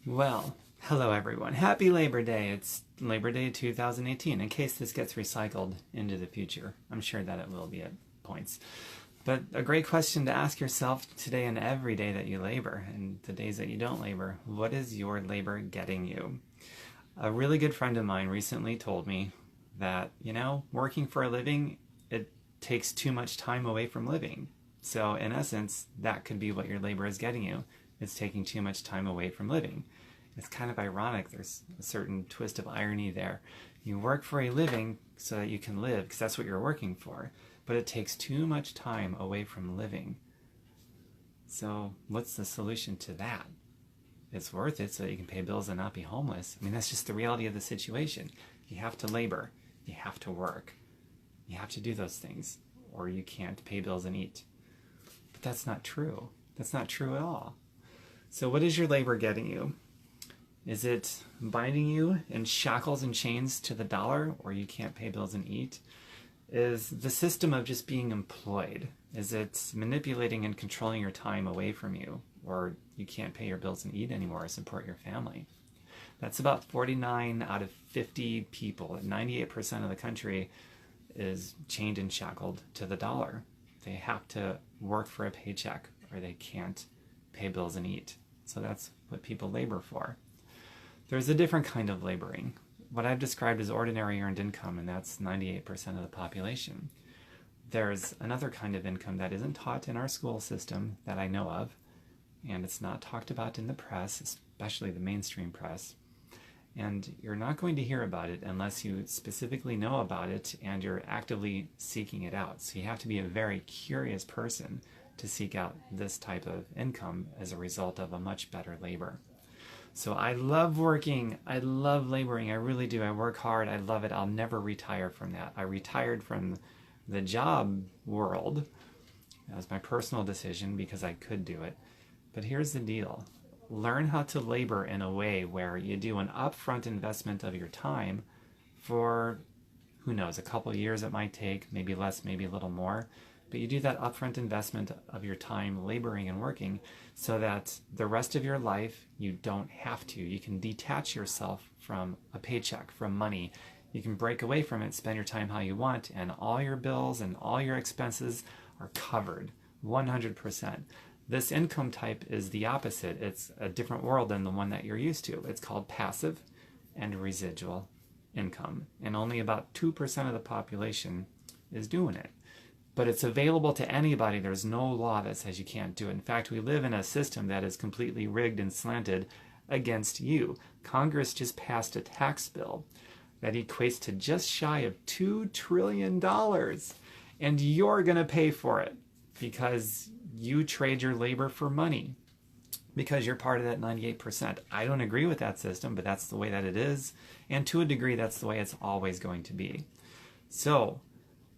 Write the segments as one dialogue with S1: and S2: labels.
S1: Well, hello everyone. Happy Labor Day. It's Labor Day 2018, in case this gets recycled into the future. I'm sure that it will be at points. But a great question to ask yourself today and every day that you labor, and the days that you don't labor, what is your labor getting you? A really good friend of mine recently told me that, working for a living, it takes too much time away from living. So in essence, that could be what your labor is getting you. It's taking too much time away from living. It's kind of ironic. There's a certain twist of irony there. You work for a living so that you can live, because that's what you're working for, but it takes too much time away from living. So what's the solution to that? It's worth it so that you can pay bills and not be homeless. I mean, that's just the reality of the situation. You have to labor. You have to work. You have to do those things, or you can't pay bills and eat. But that's not true. That's not true at all. So what is your labor getting you? Is it binding you in shackles and chains to the dollar, or you can't pay bills and eat? Is the system of just being employed, is it manipulating and controlling your time away from you, or you can't pay your bills and eat anymore or support your family? That's about 49 out of 50 people. 98% of the country is chained and shackled to the dollar. They have to work for a paycheck or they can't pay bills and eat. So that's what people labor for. There's a different kind of laboring. What I've described as ordinary earned income, and that's 98% of the population. There's another kind of income that isn't taught in our school system that I know of, and it's not talked about in the press, especially the mainstream press. And you're not going to hear about it unless you specifically know about it and you're actively seeking it out. So you have to be a very curious person to seek out this type of income as a result of a much better labor. So I love working. I love laboring. I really do. I work hard. I love it. I'll never retire from that. I retired from the job world. That was my personal decision because I could do it. But here's the deal. Learn how to labor in a way where you do an upfront investment of your time for, who knows, a couple of years it might take, maybe less, maybe a little more. But you do that upfront investment of your time laboring and working so that the rest of your life you don't have to. You can detach yourself from a paycheck, from money. You can break away from it, spend your time how you want, and all your bills and all your expenses are covered 100%. This income type is the opposite. It's a different world than the one that you're used to. It's called passive and residual income, and only about 2% of the population is doing it. But it's available to anybody. There's no law that says you can't do it. In fact, we live in a system that is completely rigged and slanted against you. Congress just passed a tax bill that equates to just shy of $2 trillion. And you're going to pay for it because you trade your labor for money, because you're part of that 98%. I don't agree with that system, but that's the way that it is. And to a degree, that's the way it's always going to be. So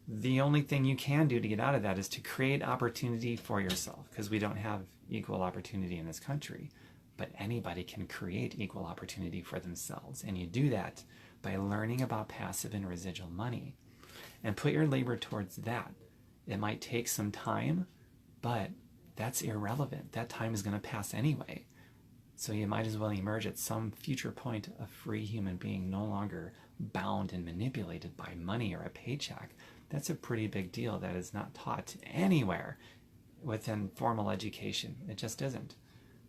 S1: the only thing you can do to get out of that is to create opportunity for yourself, because we don't have equal opportunity in this country. But anybody can create equal opportunity for themselves. And you do that by learning about passive and residual money and put your labor towards that. It might take some time, but that's irrelevant. That time is going to pass anyway. So you might as well emerge at some future point a free human being, no longer bound and manipulated by money or a paycheck. That's a pretty big deal that is not taught anywhere within formal education. It just isn't.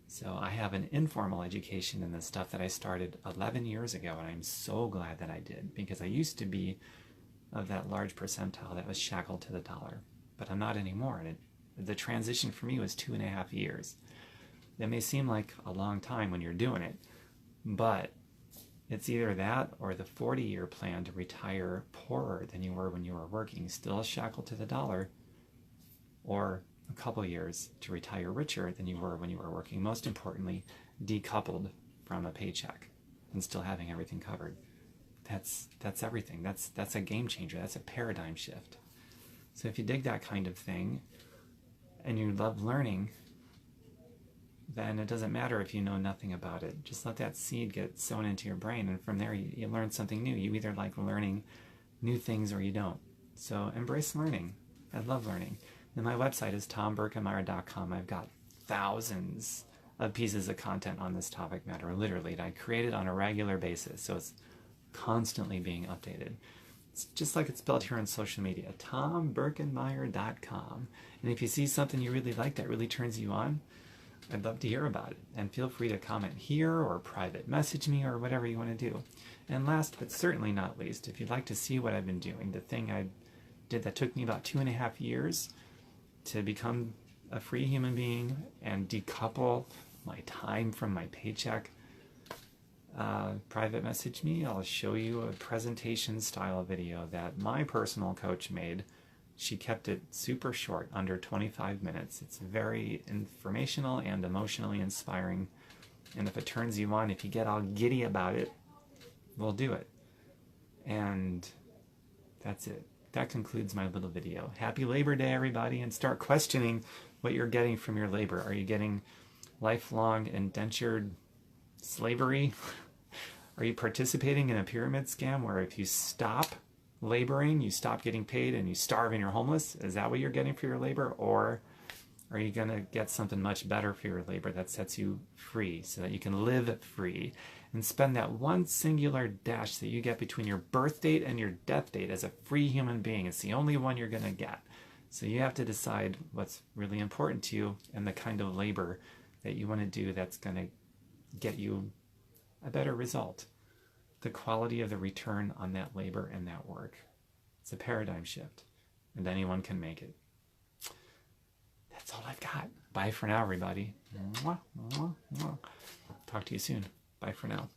S1: So I have an informal education in this stuff that I started 11 years ago, and I'm so glad that I did, because I used to be of that large percentile that was shackled to the dollar, but I'm not anymore. And the transition for me was 2.5 years. That may seem like a long time when you're doing it, but it's either that or the 40-year plan to retire poorer than you were when you were working, still shackled to the dollar, or a couple years to retire richer than you were when you were working. Most importantly, decoupled from a paycheck and still having everything covered. That's everything. That's a game changer. That's a paradigm shift. So if you dig that kind of thing and you love learning, then it doesn't matter if you know nothing about it. Just let that seed get sown into your brain, and from there you learn something new. You either like learning new things or you don't. So embrace learning. I love learning. And my website is tomberkemeyer.com. I've got thousands of pieces of content on this topic matter, literally, and I create it on a regular basis, so it's constantly being updated. It's just like it's spelled here on social media, tombirkenmeyer.com. And if you see something you really like that really turns you on, I'd love to hear about it. And feel free to comment here or private message me or whatever you want to do. And last but certainly not least, if you'd like to see what I've been doing, the thing I did that took me about 2.5 years to become a free human being and decouple my time from my paycheck, private message me. I'll show you a presentation style video that my personal coach made. She kept it super short, under 25 minutes. It's very informational and emotionally inspiring. And if it turns you on, if you get all giddy about it, we'll do it. And that's it. That concludes my little video. Happy Labor Day, everybody, and start questioning what you're getting from your labor. Are you getting lifelong indentured slavery? Are you participating in a pyramid scam where if you stop laboring, you stop getting paid and you starve and you're homeless? Is that what you're getting for your labor? Or are you going to get something much better for your labor that sets you free so that you can live free and spend that one singular dash that you get between your birth date and your death date as a free human being? It's the only one you're going to get. So you have to decide what's really important to you and the kind of labor that you want to do that's going to get you a better result. The quality of the return on that labor and that work. It's a paradigm shift, and anyone can make it. That's all I've got. Bye for now, everybody. Talk to you soon. Bye for now.